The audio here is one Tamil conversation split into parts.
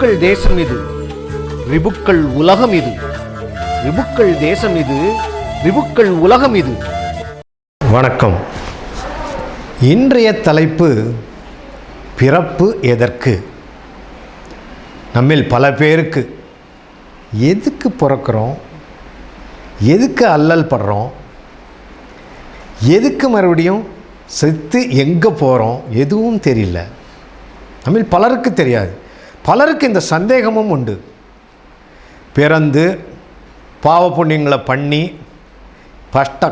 ரிபுக்கள் தேசம் இது, ரிபுக்கள் உலகம் இது. ரிபுக்கள் தேசம் இது, ரிபுக்கள் உலகம் இது. வணக்கம். இன்றைய தலைப்பு பிறப்பு எதற்கு? நம்மில் பல பேருக்கு எதுக்கு பிறக்கிறோம், எதுக்கு அல்லல் படுறோம், எதுக்கு மறுபடியும் செத்து எங்கே போகிறோம் எதுவும் தெரியல. நம்மில் பலருக்கு தெரியாது. பலருக்கு இந்த சந்தேகமும் உண்டு. பிறந்து பாவ புண்ணியங்களை பண்ணி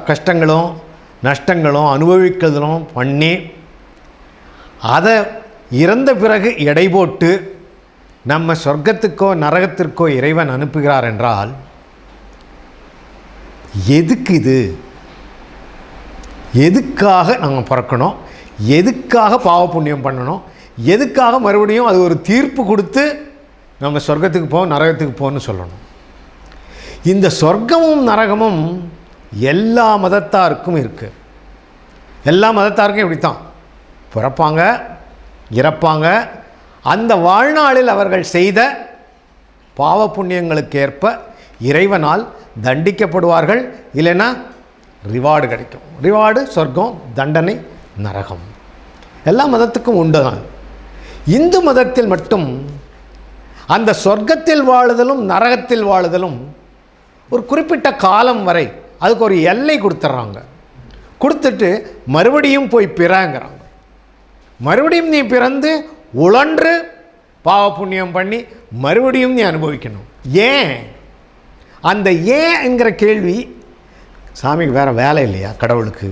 கஷ்டங்களும் நஷ்டங்களும் அனுபவிக்கிறதும் பண்ணி அதை இறந்த பிறகு எடை போட்டு நம்ம சொர்க்கத்துக்கோ நரகத்திற்கோ இறைவன் அனுப்புகிறார் என்றால் எதுக்கு இது? எதுக்காக நாங்கள் பிறக்கணும்? எதுக்காக பாவ புண்ணியம் பண்ணணும்? எதுக்காக மறுபடியும் அது ஒரு தீர்ப்பு கொடுத்து நம்ம சொர்க்கத்துக்கு போவோம் நரகத்துக்கு போகணும்னு சொல்லணும்? இந்த சொர்க்கமும் நரகமும் எல்லா மதத்தாருக்கும் இருக்குது. எல்லா மதத்தாருக்கும் இப்படித்தான். பிறப்பாங்க, இறப்பாங்க. அந்த வாழ்நாளில் அவர்கள் செய்த பாவ புண்ணியங்களுக்கு ஏற்ப இறைவனால் தண்டிக்கப்படுவார்கள். இல்லைன்னா ரிவார்டு கிடைக்கும். ரிவார்டு சொர்க்கம், தண்டனை நரகம். எல்லா மதத்துக்கும் உண்டு தான். இந்து மதத்தில் மட்டும் அந்த சொர்க்கத்தில் வாழுதலும் நரகத்தில் வாழுதலும் ஒரு குறிப்பிட்ட காலம் வரை அதுக்கு ஒரு எல்லை கொடுத்துட்றாங்க. கொடுத்துட்டு மறுபடியும் போய் பிறங்கிறாங்க. மறுபடியும் நீ பிறந்து உழன்று பாவ புண்ணியம் பண்ணி மறுபடியும் நீ அனுபவிக்கணும். ஏன்? அந்த ஏன் என்கிற கேள்வி, சாமிக்கு வேறு வேலை இல்லையா கடவுளுக்கு?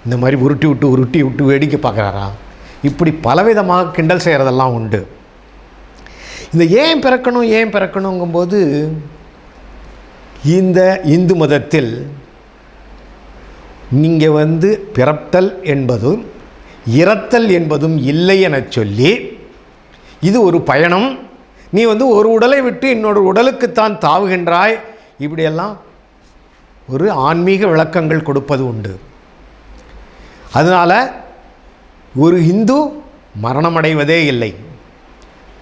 இந்த மாதிரி உருட்டி விட்டு வேடிக்கை பார்க்குறாரா? இப்படி பலவிதமாக கிண்டல் செய்கிறதெல்லாம் உண்டு. இந்த ஏன் பிறக்கணுங்கும்போது இந்த இந்து மதத்தில் நீங்கள் பிறத்தல் என்பதும் இறத்தல் என்பதும் இல்லை என சொல்லி இது ஒரு பயணம், நீ ஒரு உடலை விட்டு இன்னொரு உடலுக்குத்தான் தாவுகின்றாய், இப்படியெல்லாம் ஒரு ஆன்மீக விளக்கங்கள் கொடுப்பது உண்டு. அதனால் ஒரு இந்து மரணமடைவதே இல்லை,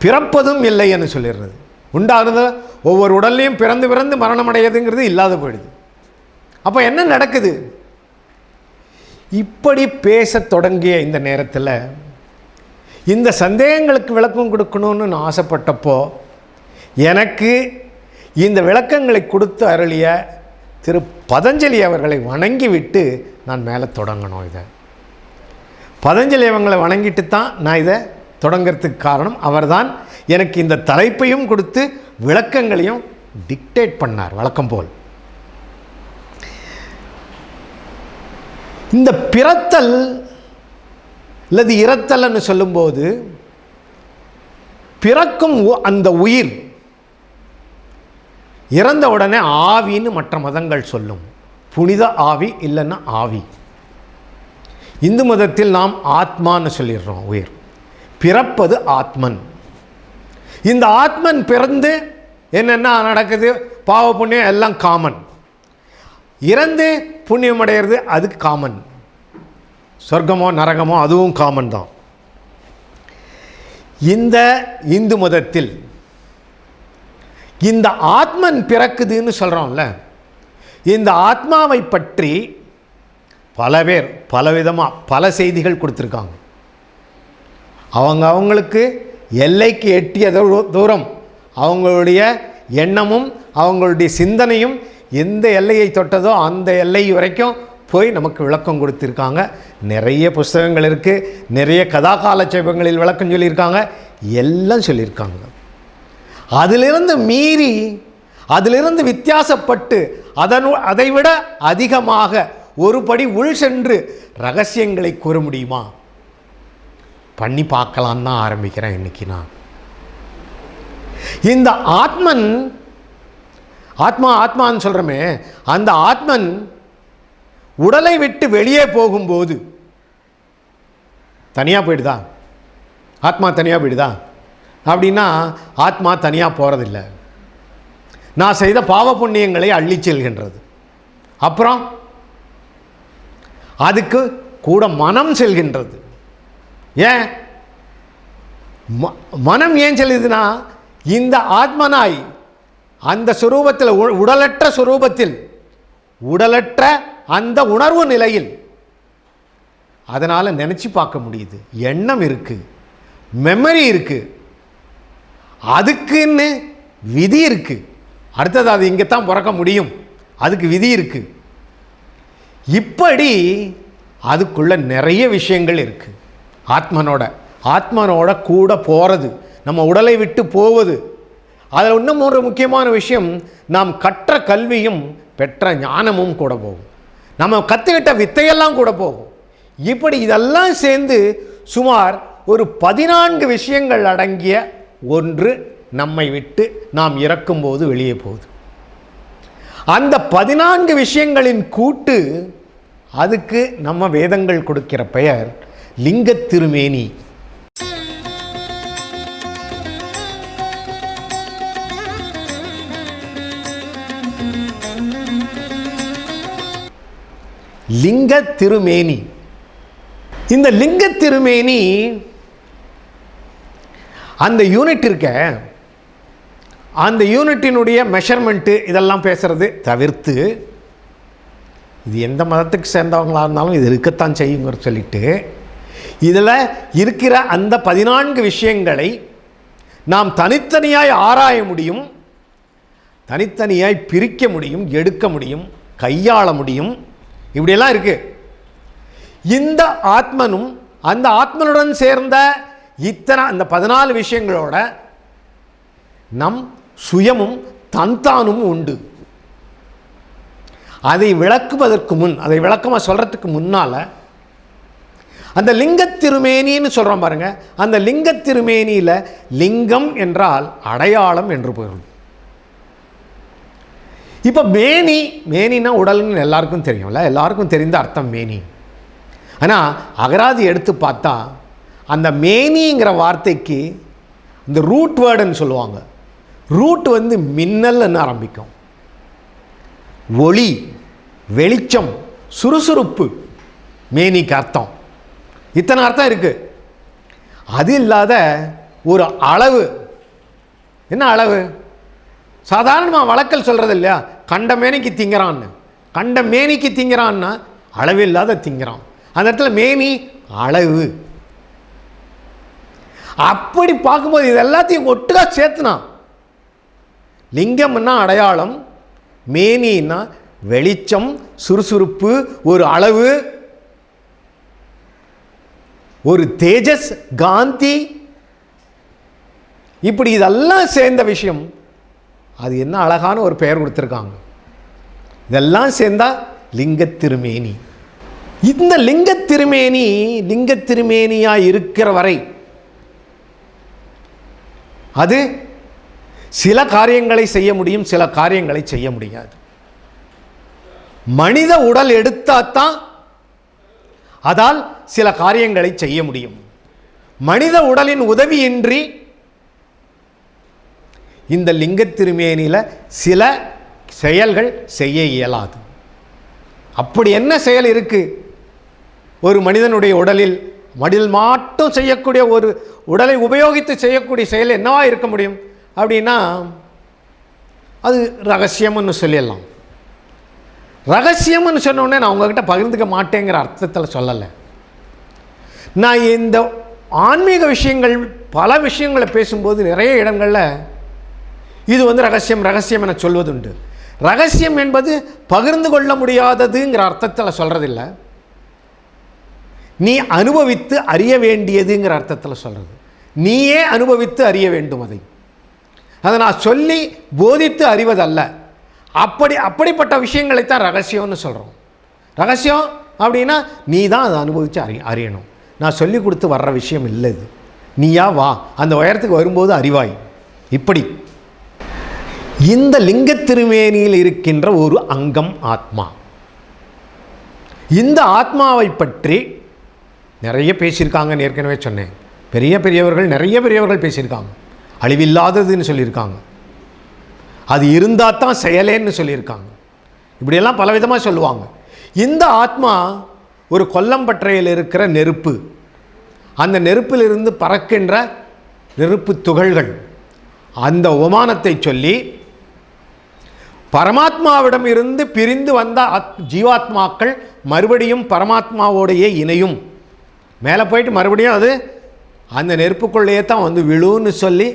பிறப்பதும் இல்லை என்று சொல்லிடுறது. உண்டானது ஒவ்வொரு உடல்லையும் பிறந்து பிறந்து மரணமடையதுங்கிறது இல்லாத போயிடுது. அப்போ என்ன நடக்குது? இப்படி பேச தொடங்கிய இந்த நேரத்தில் இந்த சந்தேகங்களுக்கு விளக்கம் கொடுக்கணும்னு நான் ஆசைப்பட்டப்போ எனக்கு இந்த விளக்கங்களை கொடுத்து அருளிய திரு பதஞ்சலி அவர்களை வணங்கிவிட்டு நான் மேலே தொடங்கணும். இதை பதஞ்சலி அவங்களை வணங்கிட்டு தான் நான் இதை தொடங்கிறதுக்கு காரணம். அவர்தான் எனக்கு இந்த தலைப்பையும் கொடுத்து விளக்கங்களையும் டிக்டேட் பண்ணார் வழக்கம் போல். இந்த பிறத்தல் அல்லது இறத்தல்னு சொல்லும்போது பிறக்கும் அந்த உயிர் இறந்த உடனே ஆவின்னு மற்ற மதங்கள் சொல்லும். புனித ஆவி இல்லைன்னா ஆவி. இந்து மதத்தில் நாம் ஆத்மான்னு சொல்லிடுறோம். உயிர் பிறப்பது ஆத்மன். இந்த ஆத்மன் பிறந்து என்னென்ன நடக்குது, பாவ புண்ணியம் எல்லாம் காமன். இறந்து புண்ணியம் அடைகிறது அது காமன். சொர்க்கமோ நரகமோ அதுவும் காமன் தான். இந்த இந்து மதத்தில் இந்த ஆத்மன் பிறக்குதுன்னு சொல்கிறோம்ல, இந்த ஆத்மாவை பற்றி பல பேர் பலவிதமாக பல செய்திகள் கொடுத்துருக்காங்க. அவங்களுக்கு எல்லைக்கு எட்டிய தூரம் அவங்களுடைய எண்ணமும் அவங்களுடைய சிந்தனையும் எந்த எல்லையை தொட்டதோ அந்த எல்லை வரைக்கும் போய் நமக்கு விளக்கம் கொடுத்துருக்காங்க. நிறைய புஸ்தகங்கள் இருக்குது, நிறைய கதாகாலட்சேபங்களில் விளக்கம் சொல்லியிருக்காங்க, எல்லாம் சொல்லியிருக்காங்க. அதிலிருந்து மீறி அதிலிருந்து வித்தியாசப்பட்டு அதைவிட அதிகமாக ஒரு படி உள் சென்று ரகசியங்களை கூற முடியுமா? பண்ணி பார்க்கலான்னு தான் ஆரம்பிக்கிறேன் இன்னைக்கு நான். இந்த ஆத்மான்னு சொல்கிறோமே, அந்த ஆத்மன் உடலை விட்டு வெளியே போகும்போது தனியாக போயிடுதா? ஆத்மா தனியாக போயிடுதா? அப்படின்னா ஆத்மா தனியாக போகிறதில்லை. நான் செய்த பாவ புண்ணியங்களை அள்ளி செல்கின்றது. அப்புறம் அதுக்கு கூட மனம் செல்கின்றது. ஏன் மனம் ஏன் செல்லுதுன்னா, இந்த ஆத்மனாய் அந்த சுரூபத்தில், உடலற்ற சுரூபத்தில், உடலற்ற அந்த உணர்வு நிலையில் அதனால் நினச்சி பார்க்க முடியுது. எண்ணம் இருக்குது, மெமரி இருக்குது, அதுக்குன்னு விதி இருக்குது. அடுத்தது அது இங்கே தான் பிறக்க முடியும், அதுக்கு விதி இருக்குது. இப்படி அதுக்குள்ள நிறைய விஷயங்கள் இருக்குது. ஆத்மனோட கூட போகிறது, நம்ம உடலை விட்டு போவது. அதில் இன்னும் ஒரு முக்கியமான விஷயம், நாம் கற்ற கல்வியும் பெற்ற ஞானமும் கூட போகும், நம்ம கற்றுக்கிட்ட வித்தையெல்லாம் கூட போகும். இப்படி இதெல்லாம் சேர்ந்து சுமார் ஒரு 14 விஷயங்கள் அடங்கிய ஒன்று நம்மை விட்டு நாம் இறக்கும்போது வெளியே போகுது. அந்த 14 விஷயங்களின் கூட்டு, அதுக்கு நம்ம வேதங்கள் கொடுக்கிற பெயர் லிங்கத் திருமேனி. லிங்கத் திருமேனி. இந்த லிங்கத் திருமேனி அந்த யூனிட் இருக்க, அந்த யூனிட்டினுடைய மெஷர்மெண்ட்டு இதெல்லாம் பேசுகிறது தவிர்த்து, இது எந்த மதத்துக்கு சேர்ந்தவங்களாக இருந்தாலும் இது இருக்கத்தான் செய்யுங்கிற சொல்லிட்டு, இதில் இருக்கிற அந்த 14 விஷயங்களை நாம் தனித்தனியாய் ஆராய முடியும், தனித்தனியாய் பிரிக்க முடியும், எடுக்க முடியும், கையாள முடியும். இப்படியெல்லாம் இருக்குது. இந்த ஆத்மனும் அந்த ஆத்மனுடன் சேர்ந்த அந்த 14 விஷயங்களோட நம் சுயமும் தன்தானும் உண்டு. அதை விளக்குவதற்கு முன், அதை விளக்கமாக சொல்கிறதுக்கு முன்னால், அந்த லிங்கத் திருமேனின்னு சொல்கிறோம் பாருங்க, அந்த லிங்கத் திருமேனியில் லிங்கம் என்றால் அடையாளம் என்று பொருள். இப்போ மேனின்னா உடல்னு எல்லாருக்கும் தெரியும்ல, எல்லாருக்கும் தெரிந்த அர்த்தம் மேனி. ஆனால் அகராதி எடுத்து பார்த்தா அந்த மேனிங்கிற வார்த்தைக்கு இந்த ரூட் வேர்டுன்னு சொல்லுவாங்க. ரூட் மின்னல்னு ஆரம்பிக்கும். ஒளி, வெளிச்சம், சுறுசுறுப்பு மேனிக்கு அர்த்தம். இத்தனை அர்த்தம் இருக்குது. அது இல்லாத ஒரு அளவு. என்ன அளவு? சாதாரணமாக வழக்கல் சொல்கிறது இல்லையா, கண்ட மேனிக்கு திங்கிறான்னு. கண்ட மேனிக்கு திங்கிறான்னா அளவு இல்லாத திங்கிறான். அந்த இடத்துல மேனி அளவு. அப்படி பார்க்கும்போது இது எல்லாத்தையும் ஒட்டுக்கா சேர்த்துனா லிங்கம்னா அடையாளம், மேனின்னா வெளிச்சம், சுறுசுறுப்பு, ஒரு அளவு, ஒரு தேஜஸ், காந்தி, இப்படி இதெல்லாம் சேர்ந்த விஷயம். அது என்ன அழகான ஒரு பெயர் கொடுத்துருக்காங்க. இதெல்லாம் சேர்ந்தா லிங்கத் திருமேனி. இந்த லிங்கத் திருமேனியாக இருக்கிற வரை அது சில காரியங்களை செய்ய முடியும், சில காரியங்களை செய்ய முடியாது. மனித உடல் எடுத்தாத்தான் அதால் சில காரியங்களை செய்ய முடியும். மனித உடலின் உதவியின்றி இந்த லிங்கத் திருமேனியில் சில செயல்கள் செய்ய இயலாது. அப்படி என்ன செயல் இருக்கு? ஒரு மனிதனுடைய உடலில் மட்டும் செய்யக்கூடிய, ஒரு உடலை உபயோகித்து செய்யக்கூடிய செயல் என்னவா இருக்க முடியும் அப்படின்னா அது ரகசியம்னு சொல்லிடலாம். ரகசியம்னு சொன்னோடனே நான் உங்ககிட்ட பகிர்ந்துக்க மாட்டேங்கிற அர்த்தத்தில் சொல்லலை. நான் இந்த ஆன்மீக விஷயங்கள், பல விஷயங்களை பேசும்போது நிறைய இடங்களில் இது ரகசியம் என சொல்வதுண்டு. ரகசியம் என்பது பகிர்ந்து கொள்ள முடியாததுங்கிற அர்த்தத்தில் சொல்கிறதில்ல, நீ அனுபவித்து அறிய வேண்டியதுங்கிற அர்த்தத்தில் சொல்கிறது. நீயே அனுபவித்து அறிய வேண்டும். அதை நான் சொல்லி போதித்து அறிவதல்ல. அப்படிப்பட்ட விஷயங்களைத்தான் ரகசியம்னு சொல்கிறோம். ரகசியம் அப்படின்னா நீ தான் அதை அனுபவித்து அறியணும். நான் சொல்லி கொடுத்து வர்ற விஷயம் இல்லை. இது நீயா வா, அந்த உயரத்துக்கு வரும்போது அறிவாய். இப்படி இந்த லிங்கத் திருமேனியில் இருக்கின்ற ஒரு அங்கம் ஆத்மா. இந்த ஆத்மாவை பற்றி நிறைய பேசியிருக்காங்கன்னு ஏற்கனவே சொன்னேன். நிறைய பெரியவர்கள் பேசியிருக்காங்க. அழிவில்லாததுன்னு சொல்லியிருக்காங்க. அது இருந்தால் தான் செயலேன்னு சொல்லியிருக்காங்க. இப்படியெல்லாம் பலவிதமாக சொல்லுவாங்க. இந்த ஆத்மா ஒரு கொல்லம்பற்றையில் இருக்கிற நெருப்பு. அந்த நெருப்பிலிருந்து பறக்கின்ற நெருப்பு துகள்கள். அந்த உபமானத்தை சொல்லி பரமாத்மாவிடம் இருந்து பிரிந்து வந்த ஜீவாத்மாக்கள் மறுபடியும் பரமாத்மாவோடையே இணையும், மேலே போயிட்டு மறுபடியும் அது அந்த நெருப்புக்குள்ளேயே தான் வந்து விழுன்னு சொல்லி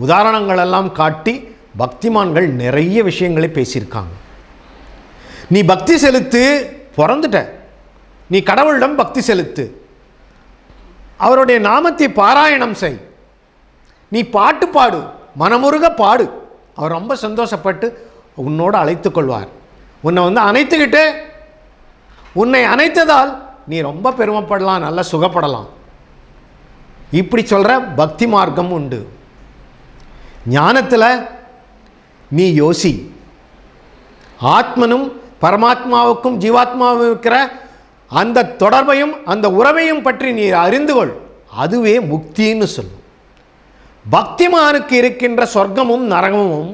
உதாரணங்களெல்லாம் காட்டி பக்திமான்கள் நிறைய விஷயங்களை பேசியிருக்காங்க. நீ பக்தி செலுத்து, பிறந்துட்ட, நீ கடவுளிடம் பக்தி செலுத்து, அவருடைய நாமத்தை பாராயணம் செய், நீ பாட்டு பாடு, மனமுருக பாடு, அவர் ரொம்ப சந்தோஷப்பட்டு உன்னோடு அழைத்து கொள்வார். உன்னை வந்து அணைத்துக்கிட்டு, உன்னை அணைத்ததால் நீ ரொம்ப பெருமைப்படலாம், நல்லா சுகப்படலாம். இப்படி சொல்கிற பக்தி மார்க்கம் உண்டு. ஞானத்தில் நீ யோசி, ஆத்மனும் பரமாத்மாவுக்கும் ஜீவாத்மாவுக்கும் இருக்கிற அந்த தொடர்பையும் அந்த உறவையும் பற்றி நீ அறிந்து கொள், அதுவே முக்தின்னு சொல்லும். பக்திமானுக்கு இருக்கின்ற சொர்க்கமும் நரகமும்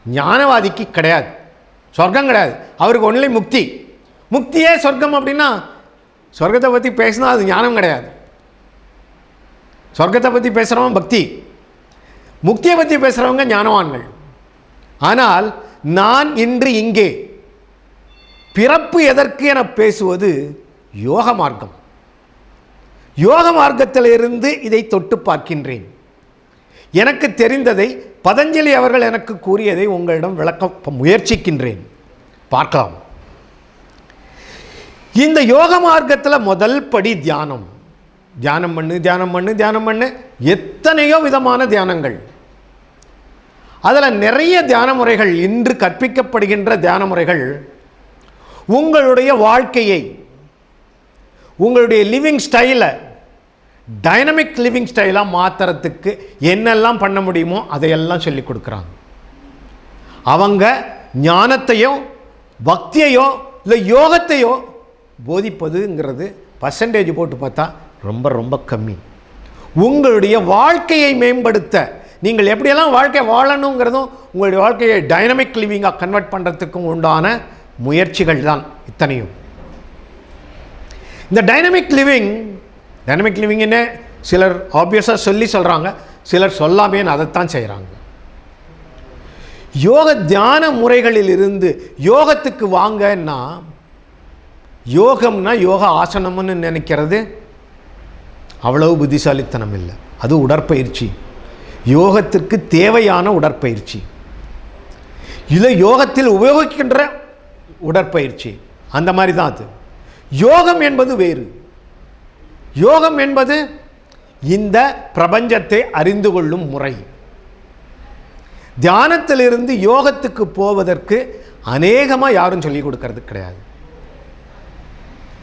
ஞானவாதிக்கு கிடையாது. சொர்க்கம் கிடையாது, அவருக்கு ஒன்லி முக்தி. முக்தியே சொர்க்கம் அப்படின்னா சொர்க்கத்தை பற்றி பேசினா அது ஞானம் கிடையாது. சொர்க்கத்தை பற்றி பேசுகிறவங்க பக்தி, முக்தியை பற்றி பேசுகிறவங்க ஞானவான்கள். ஆனால் நான் இன்று இங்கே பிறப்பு எதற்கு என பேசுவது யோக மார்க்கம். யோக மார்க்கத்திலிருந்து இதை தொட்டு பார்க்கின்றேன். எனக்கு தெரிந்ததை பதஞ்சலி அவர்கள் எனக்கு கூறியதை உங்களிடம் விளக்க முயற்சிக்கின்றேன், பார்க்கலாம். இந்த யோக மார்க்கத்தில் முதல் படி தியானம். தியானம் பண்ணு, தியானம் பண்ணு, தியானம் பண்ணு. எத்தனையோ விதமான தியானங்கள், அதில் நிறைய தியான முறைகள், இன்று கற்பிக்கப்படுகின்ற தியான முறைகள் உங்களுடைய வாழ்க்கையை, உங்களுடைய லிவிங் ஸ்டைலை டைனமிக் லிவிங் ஸ்டைலாக மாற்றுறதுக்கு என்னெல்லாம் பண்ண முடியுமோ அதையெல்லாம் சொல்லி கொடுக்குறாங்க. அவங்க ஞானத்தையோ பக்தியையோ இல்லை யோகத்தையோ போதிப்பதுங்கிறது பர்சன்டேஜ் போட்டு பார்த்தா ரொம்ப ரொம்ப கம்மி. உங்களுடைய வாழ்க்கையை மேம்படுத்த நீங்கள் எப்படியெல்லாம் வாழ்க்கை வாழணுங்கிறதும் உங்களுடைய வாழ்க்கையை டைனமிக் லிவிங்காக கன்வெர்ட் பண்ணுறதுக்கும் உண்டான முயற்சிகள் தான் இத்தனையும். இந்த டைனமிக் லிவிங் என்ன சிலர் ஆப்வியஸாக சொல்கிறாங்க, சிலர் சொல்லாமே அதைத்தான் செய்கிறாங்க. யோக தியான முறைகளில் இருந்து யோகத்துக்கு வாங்கன்னா, யோகம்னா யோக ஆசனம்னு நினைக்கிறது அவ்வளவு புத்திசாலித்தனம் இல்லை. அது உடற்பயிற்சி, யோகத்திற்கு தேவையான உடற்பயிற்சி, இல்லை யோகத்தில் உபயோகிக்கின்ற உடற்பயிற்சி, அந்த மாதிரி தான் அது. யோகம் என்பது வேறு. யோகம் என்பது இந்த பிரபஞ்சத்தை அறிந்து கொள்ளும் முறை. தியானத்திலிருந்து யோகத்துக்கு போவதற்கு அநேகமாக யாரும் சொல்லிக் கொடுக்கறது கிடையாது.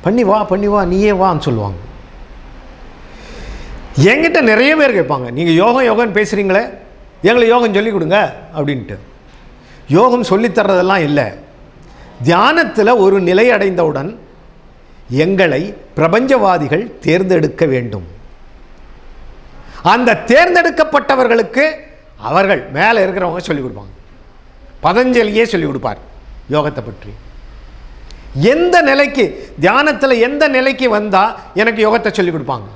பண்ணி வா நீயே வான்னு சொல்லுவாங்க. என்கிட்ட நிறைய பேர் கேட்பாங்க, நீங்கள் யோகம்னு பேசுகிறீங்களே, எங்களை யோகம் சொல்லிக் கொடுங்க அப்படின்ட்டு. யோகம் சொல்லித்தரதெல்லாம் இல்லை. தியானத்தில் ஒரு நிலை அடைந்தவுடன் எங்களை பிரபஞ்சவாதிகள் தேர்ந்தெடுக்க வேண்டும். அந்த தேர்ந்தெடுக்கப்பட்டவர்களுக்கு அவர்கள் மேலே இருக்கிறவங்க சொல்லிக் கொடுப்பாங்க. பதஞ்சலியே சொல்லிக் கொடுப்பார் யோகத்தை பற்றி. எந்த நிலைக்கு, தியானத்தில் எந்த நிலைக்கு வந்தால் எனக்கு யோகத்தை சொல்லிக் கொடுப்பாங்க.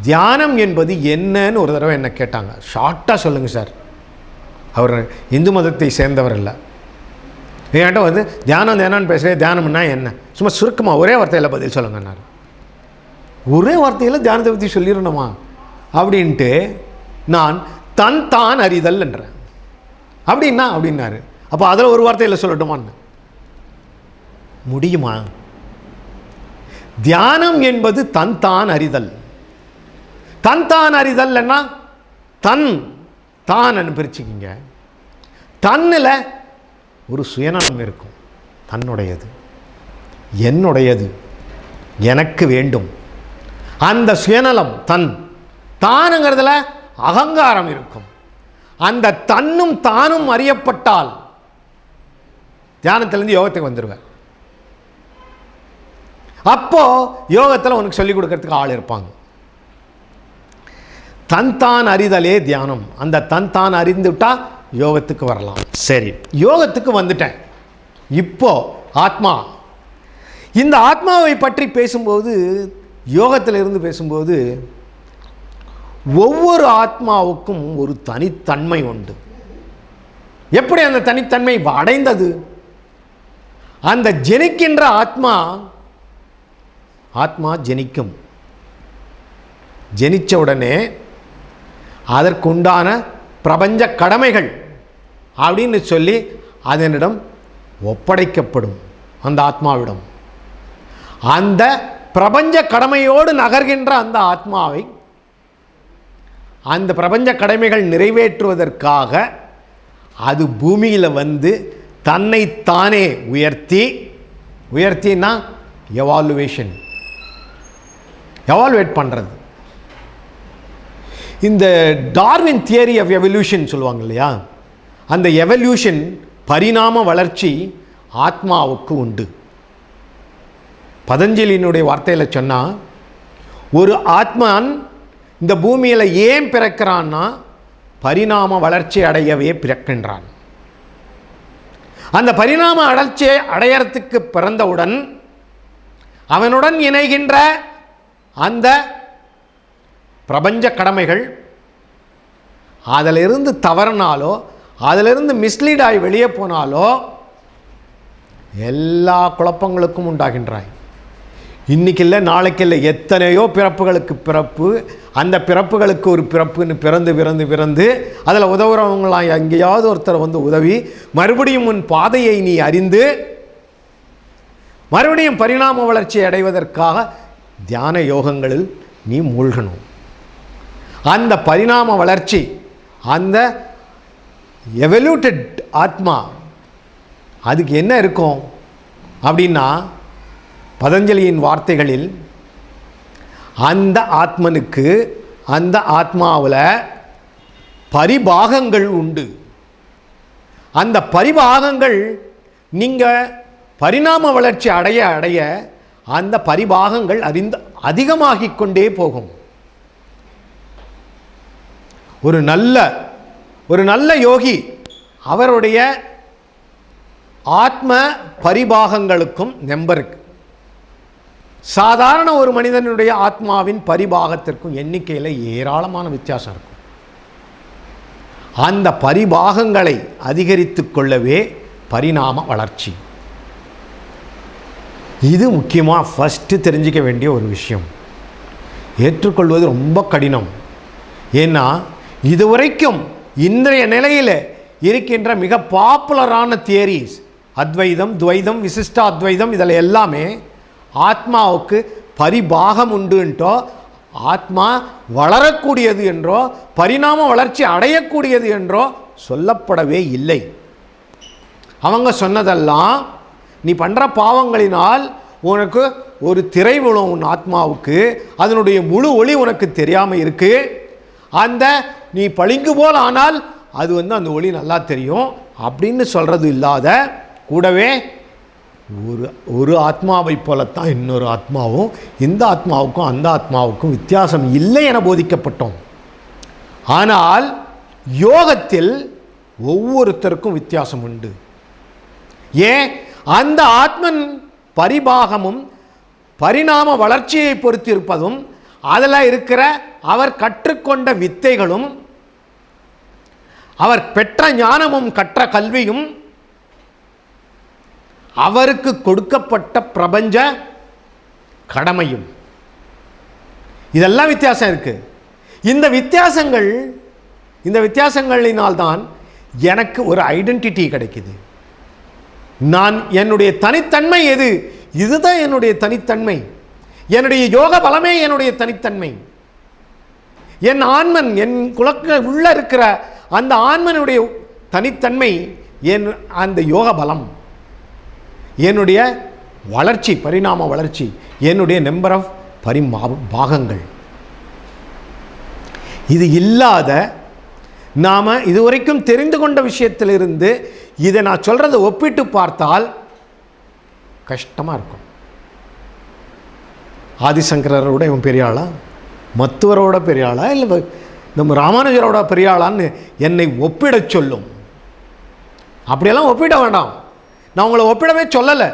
தியானம் என்பது என்னன்னு ஒரு தடவை என்ன கேட்டாங்க. ஷார்ட்டாக சொல்லுங்கள் சார். அவர் இந்து மதத்தை சேர்ந்தவர் இல்லை. என்கிட்ட வந்து தியானம்னு பேசுகிறேன், தியானம்னா என்ன, சும்மா சுருக்கமாக ஒரே வார்த்தையில் பதில் சொல்லுங்கன்னாரு. ஒரே வார்த்தையில் தியானத்தை பற்றி சொல்லிடணுமா அப்படின்ட்டு நான் தான் அறிதல் என்றேன். அப்படின்னாரு. அப்போ அதில் ஒரு வார்த்தையில் சொல்லட்டுமான்னு முடியுமா? தியானம் என்பது தான் அறிதல். தான் அறிதல்னா தான் பிரிச்சுக்கிங்க. தன்னில் ஒரு சுயநலம் இருக்கும். தன்னுடையது, என்னுடையது, எனக்கு வேண்டும். அந்த சுயநலம் தானுங்கிறதுல அகங்காரம் இருக்கும். அந்த தன்னும் தானும் அறியப்பட்டால் தியானத்திலேருந்து யோகத்துக்கு வந்துடுவேன். அப்போ யோகத்தில் உனக்கு சொல்லிக் கொடுக்கறதுக்கு ஆள் இருப்பாங்க. தான் அறிதலே தியானம். அந்த தான் அறிந்துவிட்டா யோகத்துக்கு வரலாம். சரி, யோகத்துக்கு வந்துட்டேன். இப்போ ஆத்மா, இந்த ஆத்மாவை பற்றி பேசும்போது, யோகத்தில் இருந்து பேசும்போது ஒவ்வொரு ஆத்மாவுக்கும் ஒரு தனித்தன்மை உண்டு. எப்படி அந்த தனித்தன்மை அடைந்தது? அந்த ஜெனிக்கின்ற ஆத்மா ஜெனிக்கும். ஜெனிச்ச உடனே அதற்குண்டான பிரபஞ்ச கடமைகள் அப்படின்னு சொல்லி அதனிடம் ஒப்படைக்கப்படும். அந்த ஆத்மாவிடம் அந்த பிரபஞ்ச கடமையோடு நகர்கின்ற அந்த ஆத்மாவை அந்த பிரபஞ்ச கடமைகள் நிறைவேற்றுவதற்காக அது பூமியில் வந்து தன்னை தானே உயர்த்தினா எவால்வேட் பண்ணுறது. இந்த டார்வின் தியரி ஆஃப் எவல்யூஷன் சொல்லுவாங்க இல்லையா, அந்த எவல்யூஷன் பரிணாம வளர்ச்சி ஆத்மாவுக்கு உண்டு. பதஞ்சலியினுடைய வார்த்தையில் சொன்னால், ஒரு ஆத்மான் இந்த பூமியில் ஏன் பிறக்கிறான்னா பரிணாம வளர்ச்சி அடையவே பிறக்கின்றான். அந்த பரிணாம வளர்ச்சியை அடையறதுக்கு பிறந்தவுடன் அவனுடன் இணைகின்ற அந்த பிரபஞ்ச கடமைகள் அதிலிருந்து தவறினாலோ அதிலிருந்து மிஸ்லீட் ஆகி வெளியே போனாலோ எல்லா குழப்பங்களுக்கும் உண்டாகின்றாய். இன்றைக்கி இல்லை நாளைக்கு இல்லை, எத்தனையோ பிறப்புகளுக்கு பிறப்பு, அந்த பிறப்புகளுக்கு ஒரு பிறப்புன்னு பிறந்து அதில் உதவுறவங்களாம் எங்கேயாவது ஒருத்தர் வந்து உதவி மறுபடியும் உன் பாதையை நீ அறிந்து மறுபடியும் பரிணாம வளர்ச்சி அடைவதற்காக தியான யோகங்களில் நீ மூழ்கணும். அந்த பரிணாம வளர்ச்சி, அந்த எவல்யூட்டட் ஆத்மா, அதுக்கு என்ன இருக்கும் அப்படின்னா, பதஞ்சலியின் வார்த்தைகளில் அந்த ஆத்மனுக்கு அந்த ஆத்மாவில் பரிபாகங்கள் உண்டு. அந்த பரிபாகங்கள் நீங்கள் பரிணாம வளர்ச்சி அடைய அடைய அந்த பரிபாகங்கள் அதிகமாகிக் கொண்டே போகும். ஒரு நல்ல யோகி அவருடைய ஆத்ம பரிபாகங்களுக்கும் நம்பருக்கு சாதாரண ஒரு மனிதனுடைய ஆத்மாவின் பரிபாகத்திற்கும் எண்ணிக்கையில் ஏராளமான வித்தியாசம் இருக்கும். அந்த பரிபாகங்களை அதிகரித்து கொள்ளவே பரிணாம வளர்ச்சி. இது முக்கியமாக ஃபஸ்ட்டு தெரிஞ்சிக்க வேண்டிய ஒரு விஷயம். ஏற்றுக்கொள்வது ரொம்ப கடினம். ஏன்னா இதுவரைக்கும் இன்றைய நிலையில் இருக்கின்ற மிக பாப்புலரான தியரிஸ், அத்வைதம், துவைதம், விசிஷ்ட அத்வைதம், இதில் எல்லாமே ஆத்மாவுக்கு பரிபாகம் உண்டுன்றோ, ஆத்மா வளரக்கூடியது என்றோ, பரிணாம வளர்ச்சி அடையக்கூடியது என்றோ சொல்லப்படவே இல்லை. அவங்க சொன்னதெல்லாம் நீ பண்ணுற பாவங்களினால் உனக்கு ஒரு திரை விழும் உன் ஆத்மாவுக்கு, அதனுடைய முழு ஒளி உனக்கு தெரியாமல் இருக்கு. அந்த நீ பளிங்கு போல் ஆனால் அது அந்த ஒளி நல்லா தெரியும் அப்படின்னு சொல்கிறது இல்லாத, கூடவே ஒரு ஆத்மாவை போலத்தான் இன்னொரு ஆத்மாவும், இந்த ஆத்மாவுக்கும் அந்த ஆத்மாவுக்கும் வித்தியாசம் இல்லை என போதிக்கப்பட்டோம். ஆனால் யோகத்தில் ஒவ்வொருத்தருக்கும் வித்தியாசம் உண்டு. ஏன்? அந்த ஆத்மன் பரிபாகமும் பரிணாம வளர்ச்சியை பொறுத்திருப்பதும், அதில் இருக்கிற அவர் கற்றுக்கொண்ட வித்தைகளும், அவர் பெற்ற ஞானமும் கற்ற கல்வியும், அவருக்கு கொடுக்கப்பட்ட பிரபஞ்ச கடமையும், இதெல்லாம் வித்தியாசம் இருக்கு. இந்த வித்தியாசங்களினால்தான் எனக்கு ஒரு ஐடென்டிட்டி கிடைக்குது. நான் என்னுடைய தனித்தன்மை எது? இதுதான் என்னுடைய தனித்தன்மை. என்னுடைய யோக பலமே என்னுடைய தனித்தன்மை. என் ஆன்மன், என் குலக்க உள்ள இருக்கிற அந்த ஆன்மனுடைய தனித்தன்மை அந்த யோக பலம், என்னுடைய வளர்ச்சி, பரிணாம வளர்ச்சி, என்னுடைய நம்பர் ஆஃப் பாகங்கள். இது இல்லாத நாம் இதுவரைக்கும் தெரிந்து கொண்ட விஷயத்திலிருந்து இதை நான் சொல்கிறத ஒப்பிட்டு பார்த்தால் கஷ்டமாக இருக்கும். ஆதிசங்கரோட இவன் பெரிய ஆளா, மத்துவரோட பெரிய ஆளா, இல்லை நம்ம ராமானுஜரோட பெரிய ஆளான்னு என்னை ஒப்பிட சொல்லும். அப்படியெல்லாம் ஒப்பிட வேண்டாம். நான் உங்களை ஒப்பிடவே சொல்லலை.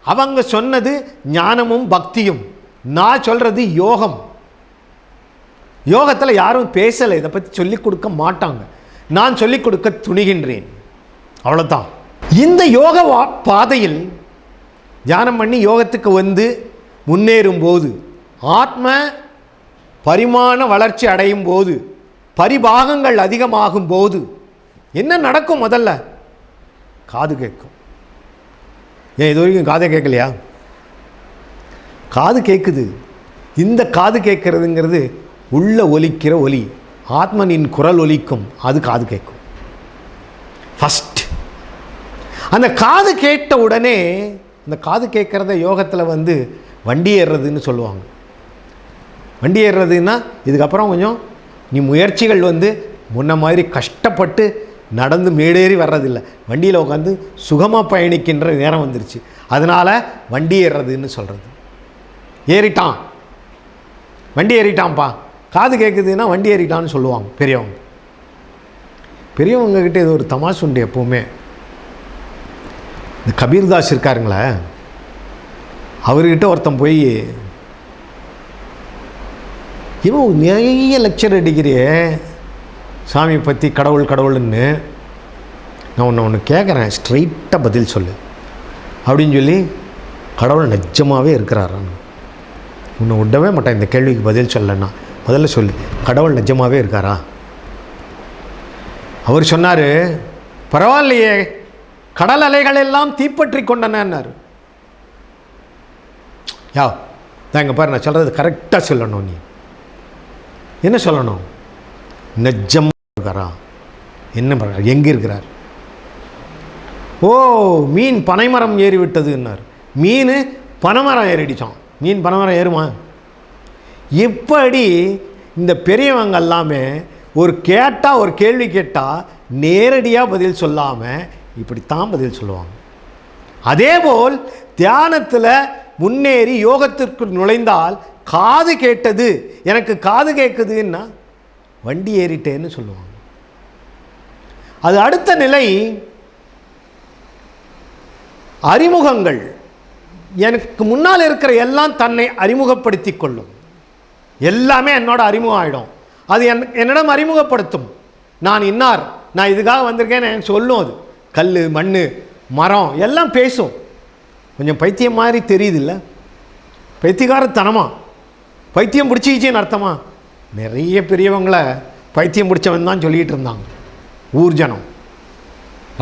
அவங்க சொன்னது ஞானமும் பக்தியும், நான் சொல்கிறது யோகம். யோகத்தில் யாரும் பேசலை, இதை பற்றி சொல்லிக் கொடுக்க மாட்டாங்க. நான் சொல்லிக் கொடுக்க துணிகின்றேன், அவ்வளோதான். இந்த யோக பாதையில் தியானம் பண்ணி யோகத்துக்கு வந்து முன்னேறும் போது, ஆத்ம பரிமாண வளர்ச்சி அடையும் போது, பரிபாகங்கள் அதிகமாகும் போது என்ன நடக்கும்? முதல்ல காது கேட்கும். ஏன் இது வரைக்கும் காதை கேட்கலையா? காது கேட்குது. இந்த காது கேட்கறதுங்கிறது உள்ள ஒலிக்கிற ஒலி, ஆத்மனின் குரல் ஒலிக்கும், அது காது கேட்கும். ஃபஸ்ட் அந்த காது கேட்ட உடனே, அந்த காது கேட்குறத யோகத்தில் வந்து வண்டி ஏறுறதுன்னு சொல்லுவாங்க. வண்டி ஏறுறதுன்னா இதுக்கப்புறம் கொஞ்சம் நீ முயற்சிகள் வந்து முன்ன மாதிரி கஷ்டப்பட்டு நடந்து மேடேறி வர்றதில்லை, வண்டியில் உட்காந்து சுகமாக பயணிக்கின்ற நேரம் வந்துருச்சு. அதனால் வண்டி ஏறுறதுன்னு சொல்கிறது. ஏறிட்டான், வண்டி ஏறிட்டான்ப்பா, காது கேட்குதுன்னா வண்டி ஏறிட்டான்னு சொல்லுவாங்க பெரியவங்க. பெரியவங்கக்கிட்ட இது ஒரு தமாஷ் உண்டு எப்போவுமே. இந்த கபீர்தாஸ் இருக்காருங்களே, அவர்கிட்ட ஒருத்தன் போய், இவன் நிறைய லெக்சர் அடிக்கிறியே சாமியை பற்றி, கடவுள் கடவுள்னு, நான் ஒன்று கேட்குறேன், ஸ்ட்ரைட்டாக பதில் சொல்லு அப்படின்னு சொல்லி, கடவுள் நிஜமாகவே இருக்கிறாரான்னு. உன்னை விடவே மாட்டேன் இந்த கேள்விக்கு பதில் சொல்லலைன்னா. முதல்ல சொல்லு, கடவுள் நிஜமாகவே இருக்காரா? அவர் சொன்னார், பரவாயில்லையே, கடல் அலைகள் எல்லாம் தீப்பற்றி கொண்டனார். தான் இங்கே பாரு, நான் சொல்கிறது கரெக்டாக சொல்லணும். நீ என்ன சொல்லணும்? நிஜமாக இருக்காரா? என்ன பண்ணுறார்? எங்கே இருக்கிறார்? ஓ, மீன் பனைமரம் ஏறி விட்டதுன்னார். மீன் பனைமரம் ஏறிடிச்சான். மீன் பனைமரம் ஏறுமா? எப்படி இந்த பெரியவங்க எல்லாமே ஒரு கேட்டால், ஒரு கேள்வி கேட்டால் நேரடியாக பதில் சொல்லாமல் இப்படித்தான் பதில் சொல்லுவாங்க. அதேபோல் தியானத்தில் முன்னேறி யோகத்திற்கு நுழைந்தால், காது கேட்டது, எனக்கு காது கேட்குதுன்னா வண்டி ஏறிட்டேன்னு சொல்லுவாங்க. அது அடுத்த நிலை அறிமுகங்கள். எனக்கு முன்னால் இருக்கிற எல்லாம் தன்னை அறிமுகப்படுத்தி கொள்ளும். எல்லாமே என்னோட அறிமுகம் ஆகிடும். அது என்னிடம் அறிமுகப்படுத்தும். நான் இன்னார், நான் இதுக்காக வந்திருக்கேன்னு சொல்லும். அது கல், மண், மரம் எல்லாம் பேசும். கொஞ்சம் பைத்தியம் மாதிரி தெரியுது இல்லை? பைத்தியக்காரத்தனமா, பைத்தியம் பிடிச்சிக்கிச்சின்னு அர்த்தமா? நிறைய பெரியவங்களை பைத்தியம் பிடிச்சவன் தான் சொல்லிகிட்டு இருந்தாங்க ஊர்ஜனம்.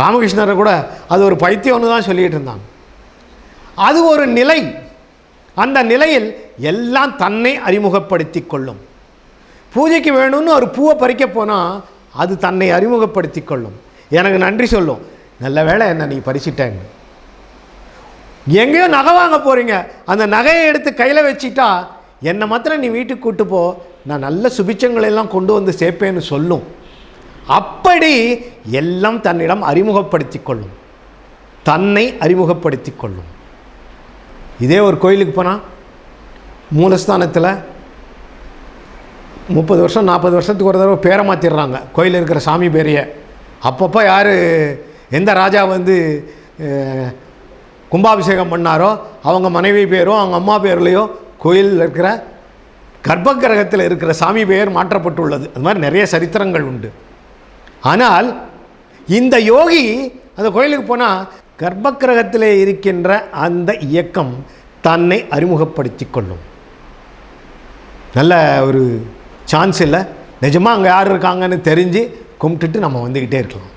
ராமகிருஷ்ணரை கூட அது ஒரு பைத்தியம்னு தான் சொல்லிகிட்டு இருந்தாங்க. அது ஒரு நிலை. அந்த நிலையில் எல்லாம் தன்னை அறிமுகப்படுத்தி கொள்ளும். பூஜைக்கு வேணும்னு ஒரு பூவை பறிக்க போனால் அது தன்னை அறிமுகப்படுத்தி கொள்ளும். எனக்கு நன்றி சொல்லும், நல்ல வேளை என்ன நீ பறிச்சிட்டேன்னு. எங்கேயோ நகை வாங்க போகிறீங்க, அந்த நகையை எடுத்து கையில் வச்சிட்டா, என்னை மாத்திரம் நீ வீட்டுக்கு கூட்டு போ, நான் நல்ல சுபிச்சங்களெல்லாம் கொண்டு வந்து சேர்ப்பேன்னு சொல்லும். அப்படி எல்லாம் தன்னிடம் அறிமுகப்படுத்தி கொள்ளும், தன்னை அறிமுகப்படுத்தி கொள்ளும். இதே ஒரு கோயிலுக்கு போனால் மூலஸ்தானத்தில் 30 வருஷம் 40 வருஷத்துக்கு ஒரு தடவை பேரை மாற்றிடுறாங்க, கோயிலில் இருக்கிற சாமி பேரையை. அப்பப்போ யார் எந்த ராஜா வந்து கும்பாபிஷேகம் பண்ணாரோ அவங்க மனைவி பேரோ அவங்க அம்மா பேர்லையோ கோயிலில் இருக்கிற கர்ப்ப கிரகத்தில் இருக்கிற சாமி பெயர் மாற்றப்பட்டுள்ளது. அது மாதிரி நிறைய சரித்திரங்கள் உண்டு. ஆனால் இந்த யோகி அந்த கோயிலுக்கு போனால் கர்ப்ப கிரகத்தில் இருக்கின்ற அந்த இயக்கம் தன்னை அறிமுகப்படுத்தி கொள்ளும். நல்ல ஒரு சான்ஸ் இல்லை, நிஜமாக அங்கே யார் இருக்காங்கன்னு தெரிஞ்சு கும்பிட்டுட்டு நம்ம வந்துக்கிட்டே இருக்கலாம்.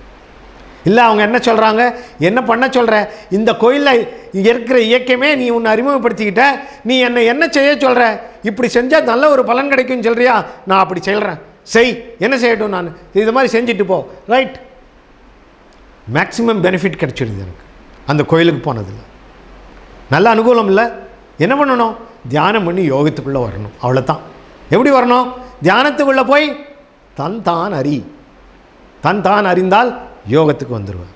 இல்லை அவங்க என்ன சொல்கிறாங்க, என்ன பண்ண சொல்கிற, இந்த கோயிலில் இருக்கிற இயக்கமே நீ உன்னை அறிமுகப்படுத்திக்கிட்ட, நீ என்னை என்ன செய்ய சொல்கிற, இப்படி செஞ்சால் நல்ல ஒரு பலன் கிடைக்கும்னு சொல்கிறியா, நான் அப்படி செய்கிறேன், செய், என்ன செய்யட்டும், நான் இது மாதிரி செஞ்சுட்டு போ, ரைட். மேக்ஸிமம் பெனிஃபிட் கிடைச்சிடுது எனக்கு அந்த கோயிலுக்கு போனதில்லை. நல்ல அனுகூலம் இல்லை. என்ன பண்ணணும்? தியானம் பண்ணி யோகத்துக்குள்ளே வரணும், அவ்வளோதான். எப்படி வரணும்? தியானத்துக்குள்ளே போய் தான் அறி, தான் அறிந்தால் யோகத்துக்கு வந்துடுவேன்.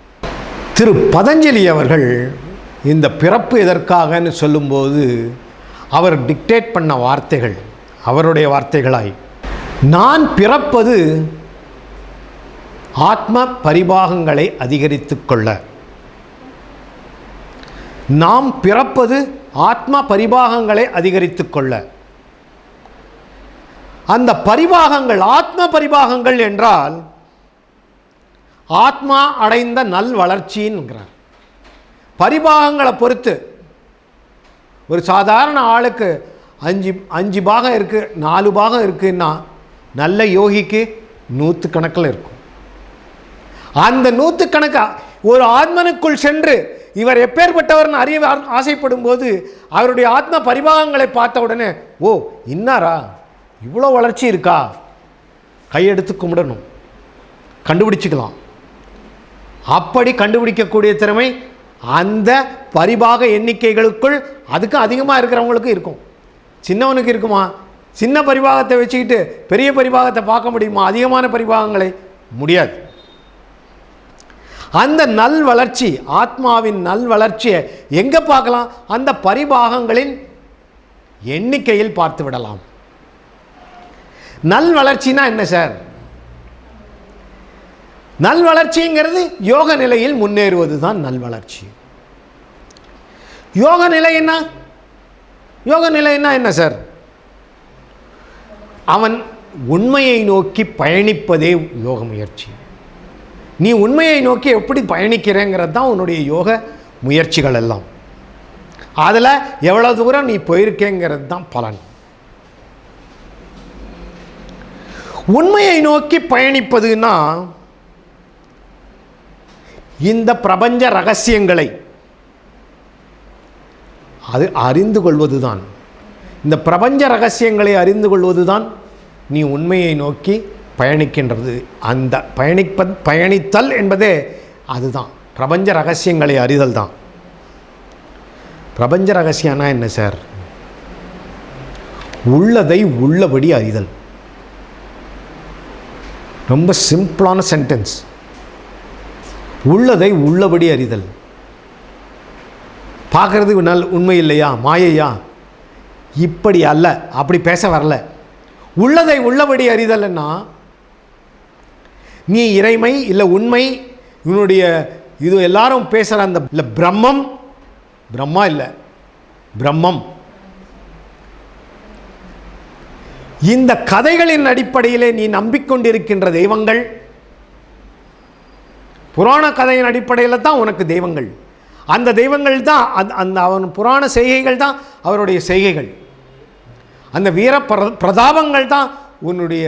திரு பதஞ்சலி அவர்கள் இந்த பிறப்பு எதற்காகன்னு சொல்லும்போது அவர் டிக்டேட் பண்ண வார்த்தைகள் அவருடைய வார்த்தைகளாய், நான் பிறப்பது ஆத்ம பரிபாகங்களை அதிகரித்து கொள்ள, நாம் பிறப்பது ஆத்ம பரிபாகங்களை அதிகரித்து கொள்ள. அந்த பரிபாகங்கள் ஆத்ம பரிபாகங்கள் என்றால் ஆத்மா அடைந்த நல் வளர்ச்சின்னுங்கிறார். பரிபாகங்களை பொறுத்து ஒரு சாதாரண ஆளுக்கு 5 பாகம் இருக்குது, 4 பாகம் இருக்குன்னா நல்ல யோகிக்கு 100 கணக்கில் இருக்கும். அந்த 100 கணக்கா ஒரு ஆத்மனுக்குள் சென்று இவர் எப்பேற்பட்டவர்னு அறிய ஆசைப்படும் போது அவருடைய ஆத்ம பரிபாகங்களை பார்த்த உடனே ஓ இன்னாரா, இவ்வளோ வளர்ச்சி இருக்கா, கையெடுத்து கும்பிடணும், கண்டுபிடிச்சிக்கலாம். அப்படி கண்டுபிடிக்கக்கூடிய திறமை அந்த பரிபாக எண்ணிக்கைகளுக்குள் அதுக்கு அதிகமாக இருக்கிறவங்களுக்கு இருக்கும். சின்னவனுக்கு இருக்குமா? சின்ன பரிபாகத்தை வச்சுக்கிட்டு பெரிய பரிபாகத்தை பார்க்க முடியுமா? அதிகமான பரிபாகங்களை முடியாது. அந்த நல் வளர்ச்சி, ஆத்மாவின் நல் வளர்ச்சியை எங்கே பார்க்கலாம்? அந்த பரிபாகங்களின் எண்ணிக்கையில் பார்த்து விடலாம். நல் வளர்ச்சினா என்ன சார்? நல் வளர்ச்சிங்கிறது யோக நிலையில் முன்னேறுவது தான் நல் வளர்ச்சி. யோக நிலை என்ன? யோக நிலைன்னா என்ன சார்? அவன் உண்மையை நோக்கி பயணிப்பதே யோக முயற்சி. நீ உண்மையை நோக்கி எப்படி பயணிக்கிறேங்கிறது தான் உன்னுடைய யோக முயற்சிகள் எல்லாம். அதில் எவ்வளோ தூரம் நீ போயிருக்கேங்கிறது தான் பலன். உண்மையை நோக்கி பயணிப்பதுன்னா இந்த பிரபஞ்ச ரகசியங்களை அது அறிந்து கொள்வதுதான். இந்த பிரபஞ்ச ரகசியங்களை அறிந்து கொள்வதுதான் நீ உண்மையை நோக்கி பயணிக்கின்றது. அந்த பயணித்தல் என்பதே அதுதான், பிரபஞ்ச ரகசியங்களை அறிதல் தான். பிரபஞ்ச ரகசியம்னா என்ன சார்? உள்ளதை உள்ளபடி அறிதல். ரொம்ப சிம்பிளான சென்டென்ஸ். உள்ளதை உள்ளபடி அறிதல். பார்க்கறது உண்மை இல்லையா, மாயையா? இப்படி அல்ல, அப்படி பேச வரல. உள்ளதை உள்ளபடி அறிதல்னா நீ இறைமை இல்லை உண்மை, இவனுடைய இது எல்லாரும் பேசுகிற அந்த இல்லை பிரம்மம், பிரம்மா இல்லை பிரம்மம், இந்த கதைகளின் அடிப்படையிலே நீ நம்பிக்கொண்டிருக்கின்ற தெய்வங்கள், புராண கதையின் அடிப்படையில் தான் உனக்கு தெய்வங்கள். அந்த தெய்வங்கள் தான் அந்த அவன் புராண செய்கைகள் தான் அவருடைய செய்கைகள். அந்த வீர பிரதாபங்கள் தான் உன்னுடைய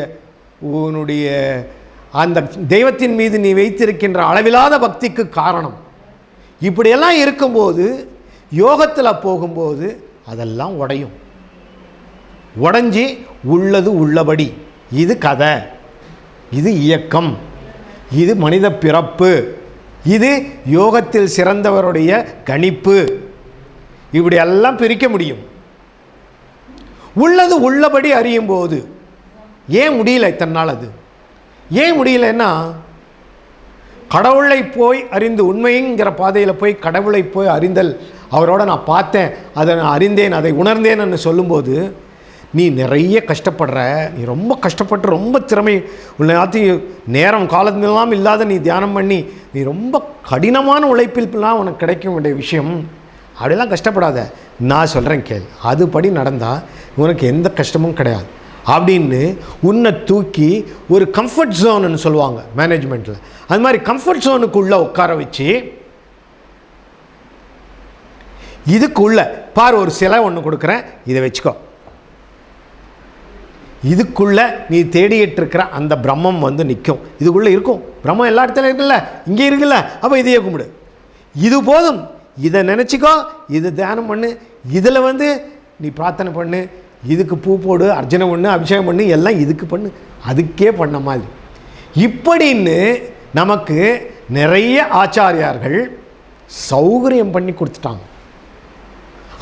அந்த தெய்வத்தின் மீது நீ வைத்திருக்கின்ற அளவில்லாத பக்திக்கு காரணம். இப்படியெல்லாம் இருக்கும்போது யோகத்தில் போகும்போது அதெல்லாம் உடையும். உடைஞ்சி உள்ளது உள்ளபடி, இது கதை, இது இயக்கம், இது மனித பிறப்பு, இது யோகத்தில் சிறந்தவருடைய கணிப்பு, இப்படியெல்லாம் பிரிக்க முடியும். உள்ளது உள்ளபடி அறியும் போது ஏன் முடியல இத்தனை நாள்? அது ஏன் முடியலன்னா கடவுளை போய் அறிந்து உண்மைங்கிற பாதையில் போய் கடவுளை போய் அறிந்தல், அவரோட நான் பார்த்தேன், அதை நான் அறிந்தேன், அதை உணர்ந்தேன்னு சொல்லும்போது நீ நிறைய கஷ்டப்படுற. நீ ரொம்ப கஷ்டப்பட்டு ரொம்ப திறமை எல்லாத்தையும் நேரம் காலத்திலாம் இல்லாத நீ தியானம் பண்ணி நீ ரொம்ப கடினமான உழைப்பில்லாம் உனக்கு கிடைக்க வேண்டிய விஷயம். அப்படிலாம் கஷ்டப்படாத, நான் சொல்கிறேன் கேள், அதுபடி நடந்தால் உனக்கு எந்த கஷ்டமும் கிடையாது அப்படின்னு உன்னை தூக்கி ஒரு கம்ஃபர்ட் ஜோனுன்னு சொல்லுவாங்க மேனேஜ்மெண்ட்டில். அது மாதிரி கம்ஃபர்ட் ஜோனுக்குள்ளே உட்கார வச்சு இதுக்குள்ள பார், ஒரு சிலை ஒன்று கொடுக்குறேன், இதை வச்சுக்கோ. இதுக்குள்ள நீ தேடிட்டு இருக்கிற அந்த பிரம்மம் வந்து நிற்கும். இதுக்குள்ளே இருக்கும் பிரம்மம், எல்லா இடத்துலையும் இருக்குல்ல, இங்கே இருக்குல்ல, அப்போ இதையே கும்பிடு, இது போதும், இதை நினச்சிக்கோ, இது தியானம் பண்ணு, இதில் வந்து நீ பிரார்த்தனை பண்ணு, இதுக்கு பூ போடு, அர்ச்சனை பண்ணு, அபிஷேகம் பண்ணு, எல்லாம் இதுக்கு பண்ணு, அதுக்கே பண்ண மாதிரி. இப்படின்னு நமக்கு நிறைய ஆச்சாரியார்கள் சௌகரியம் பண்ணி கொடுத்துட்டாங்க.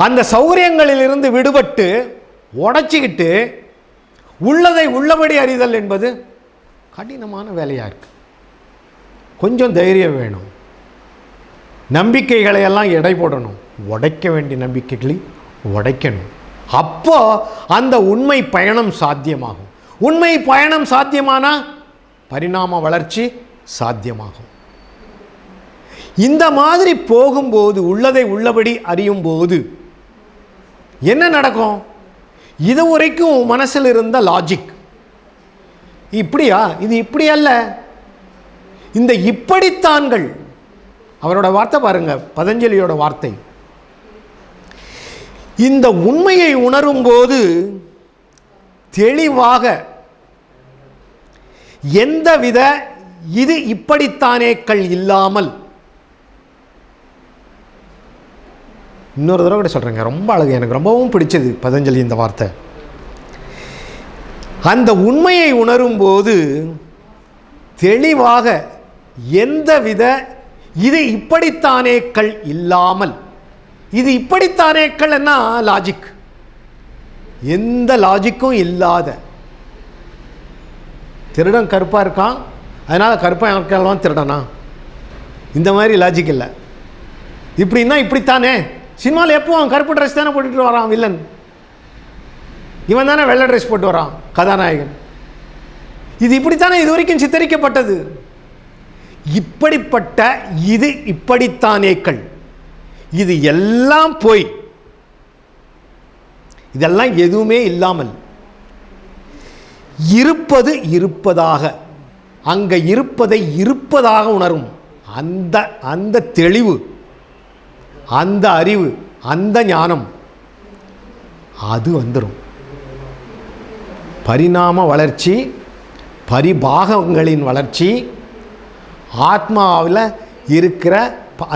அந்த சௌகரியங்களிலிருந்து விடுபட்டு உடைச்சிக்கிட்டு உள்ளதை உள்ளபடி அறிதல் என்பது கடினமான வேலையாக இருக்கு. கொஞ்சம் தைரியம் வேணும். நம்பிக்கைகளை எல்லாம் எடை போடணும். உடைக்க வேண்டிய நம்பிக்கைகளை உடைக்கணும். அப்போ அந்த உண்மை பயணம் சாத்தியமாகும். உண்மை பயணம் சாத்தியமானா பரிணாம வளர்ச்சி சாத்தியமாகும். இந்த மாதிரி போகும்போது, உள்ளதை உள்ளபடி அறியும் போது என்ன நடக்கும்? இதுவரைக்கும் மனசில் இருந்த லாஜிக், இப்படியா, இது இப்படி அல்ல. இந்த இப்படித்தான்கள், அவரோட வார்த்தை பாருங்க, பதஞ்சலியோட வார்த்தை. இந்த உண்மையை உணரும் போது தெளிவாக எந்தவித இது இப்படித்தானேக்கள் இல்லாமல், இன்னொரு தடவை கூட சொல்றேங்க, ரொம்ப அழகு, எனக்கு ரொம்பவும் பிடிச்சது பதஞ்சலி இந்த வார்த்தை. அந்த உண்மையை உணரும் போது தெளிவாக எந்தவித இது இப்படித்தானேக்கள் இல்லாமல். இது இப்படித்தானேக்கள் என்ன லாஜிக், எந்த லாஜிக்கும் இல்லாத. திருடன் கருப்பாக இருக்கான், அதனால் கருப்பாக இருக்கலாம் திருடனா, இந்த மாதிரி லாஜிக் இல்லை. இப்படின்னா இப்படித்தானே. சினிமாவில் எப்போ அவன் கருப்பு ட்ரெஸ் தானே போட்டுட்டு வரான் வில்லன், இவன் தானே வெள்ளை ட்ரெஸ் போட்டு வரான் கதாநாயகன். இது இப்படித்தானே இது வரைக்கும் சித்தரிக்கப்பட்டது. இப்படிப்பட்ட இது இப்படித்தானேக்கள், இது எல்லாம் போய், இதெல்லாம் எதுவுமே இல்லாமல் இருப்பது இருப்பதாக, அங்க இருப்பதை இருப்பதாக உணரும் அந்த அந்த தெளிவு, அந்த அறிவு, அந்த ஞானம், அது வந்துடும். பரிணாம வளர்ச்சி, பரிபாகங்களின் வளர்ச்சி, ஆத்மாவில் இருக்கிற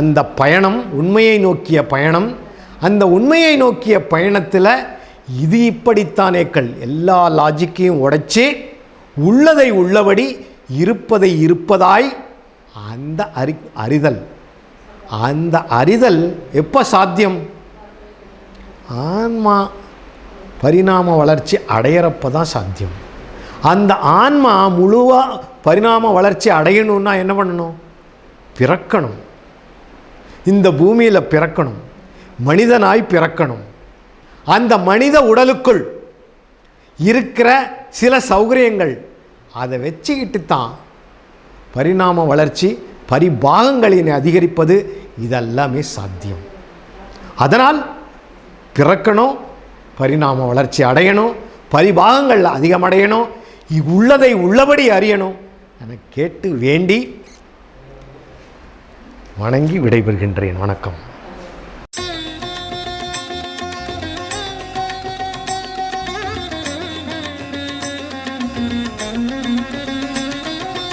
அந்த பயணம், உண்மையை நோக்கிய பயணம். அந்த உண்மையை நோக்கிய பயணத்தில் இது இப்படித்தானேக்கள் எல்லா லாஜிக்கையும் உடைச்சி உள்ளதை உள்ளபடி இருப்பதை இருப்பதாய் அந்த அறிதல். அந்த அறிதல் எப்போ சாத்தியம்? ஆன்மா பரிணாம வளர்ச்சி அடையிறப்ப தான் சாத்தியம். அந்த ஆன்மா முழுவாக பரிணாம வளர்ச்சி அடையணும்னா என்ன பண்ணணும்? பிறக்கணும், இந்த பூமியில் பிறக்கணும், மனிதனாய் பிறக்கணும். அந்த மனித உடலுக்குள் இருக்கிற சில சௌகரியங்கள் அதை வச்சுக்கிட்டு தான் பரிணாம வளர்ச்சி, பரிபாகங்களினை அதிகரிப்பது, இதெல்லாமே சாத்தியம். அதனால் பிறக்கணும், பரிணாம வளர்ச்சி அடையணும், பரிபாகங்கள் அதிகமடையணும், உள்ளதை உள்ளபடி அறியணும் என கேட்டு வேண்டி வணங்கி விடைபெறுகின்றேன். வணக்கம்.